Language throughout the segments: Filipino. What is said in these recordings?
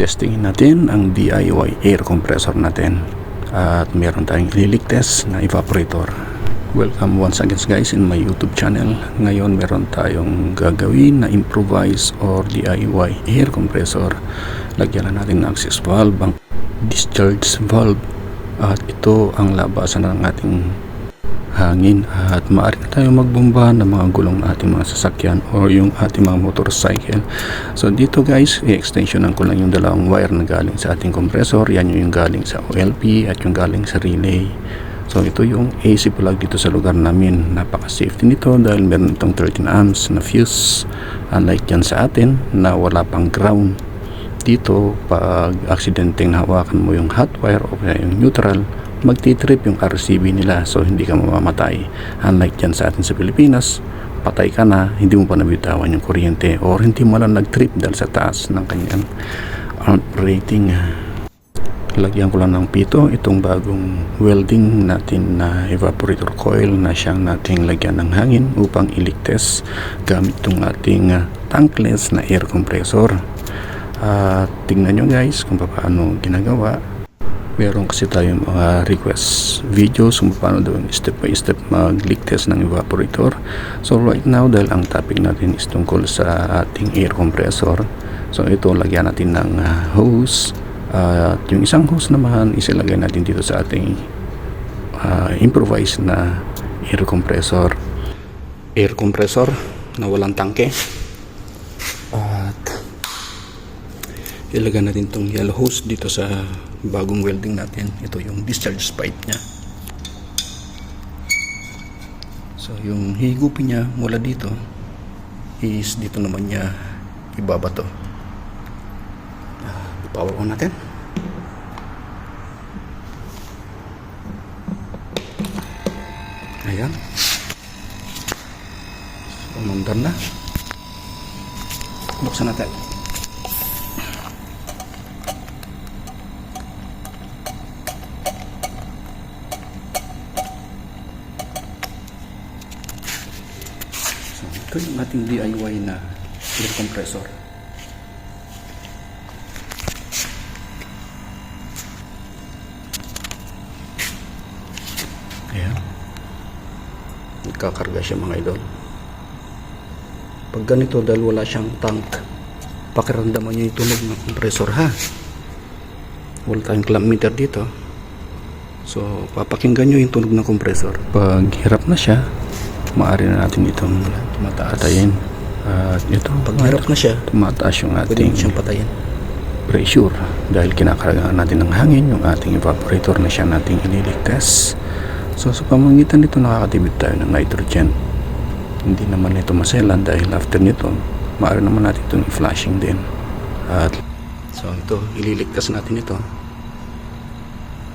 testingin natin ang DIY air compressor natin at meron tayong ililig test na evaporator. Welcome once again guys in my YouTube channel. Ngayon meron tayong gagawin na improvise or DIY air compressor. Lagyan na natin ng access valve, ang discharge valve, at ito ang labasan ng ating hangin, at maaari na tayo magbomba ng mga gulong ng ating mga sasakyan o yung ating mga motorcycle. So dito guys, i-extensionan ko lang yung dalawang wire na galing sa ating compressor. Yan yung galing sa OLP at yung galing sa relay. So ito yung AC plug dito sa lugar namin. Napaka-safety nito dahil meron itong 13 amps na fuse, unlike yan sa atin na wala pang ground. Dito pag aksidenteng hawakan mo yung hot wire o kaya yung neutral, magtitrip yung RCB nila, so hindi ka mamamatay. Unlike yan sa atin sa Pilipinas, patay ka na, hindi mo pa nabitawan yung kuryente or hindi mo lang nag-trip dahil sa taas ng kanyang rating. Lagyan ko lang ng pito itong bagong welding natin na evaporator coil na siyang nating lagyan ng hangin upang ilig test gamit itong ating tankless na air compressor. Tingnan nyo guys kung paano ginagawa. Meron kasi tayong mga request videos kung paano daw step by step mag-leak test ng evaporator. So right now, dahil ang topic natin is tungkol sa ating air compressor, so ito lagyan natin ng hose, at yung isang hose naman isilagay natin dito sa ating improvised na air compressor na walang tangke. At ilagay natin itong yellow hose dito sa bagong welding natin. Ito yung discharge pipe nya. So yung higupin nya mula dito is dito naman nya ibabato. I-power on natin. Ayan, umandar na. Buksan natin. Ito yung ating DIY na air compressor. Ayan. Nagkakarga siya mga idol. Pag ganito, dahil wala siyang tank, pakiramdaman niyo yung tunog ng compressor ha. Wala tayong clamp meter dito. So papakinggan nyo yung tunog ng compressor. Pag hirap na siya, maaari na natin itong patayin. At ito, pag hirap na siya, tumataas yung ating pressure dahil kinakargaan natin ng hangin yung ating evaporator na siya nating ililig test. So sa pamamagitan nito nakakatibid tayo ng nitrogen. Hindi naman ito maselan dahil after nito maaari naman natin itong i-flashing din. At so ito, ililigtas natin ito.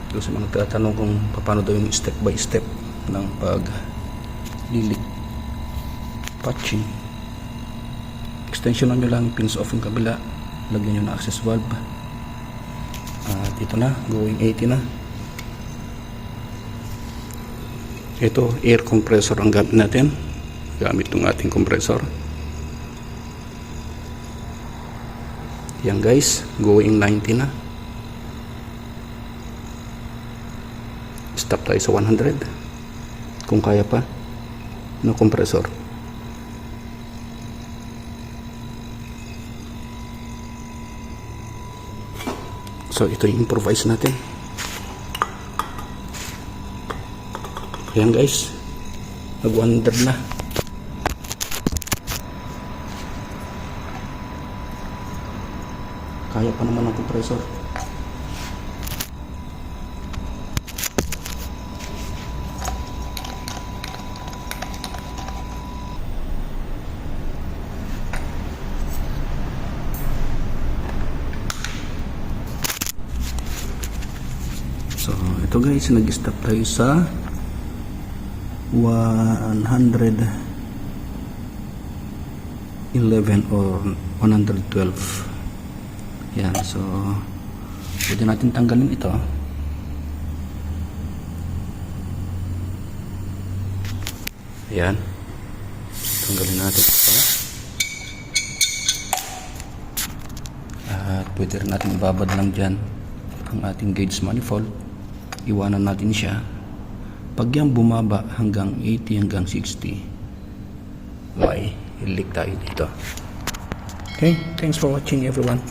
Ito sa mga tatanong kung paano daw yung step by step ng lilig patching. Extensionan nyo lang, pins off yung kabila, lagyan nyo na access valve. At ito na, going 80 na. Ito, air compressor ang gamit natin. Gamit ng ating compressor. Yan guys, going 90 na. Stop tayo sa 100 kung kaya pa na compressor. So ito yung improvise natin. Ayan guys, nag 100 na. Kaya pa naman ang compressor. So ito guys, nag-stop tayo sa 111 or 112. Yan, so pwede natin tanggalin ito. Ayan, tanggalin natin ito. At pwede rin natin ibabad lang dyan ang ating gauge manifold. Iwanan natin siya. Pag yan bumaba hanggang 80 hanggang 60, may leak tayo dito. Okay, thanks for watching everyone.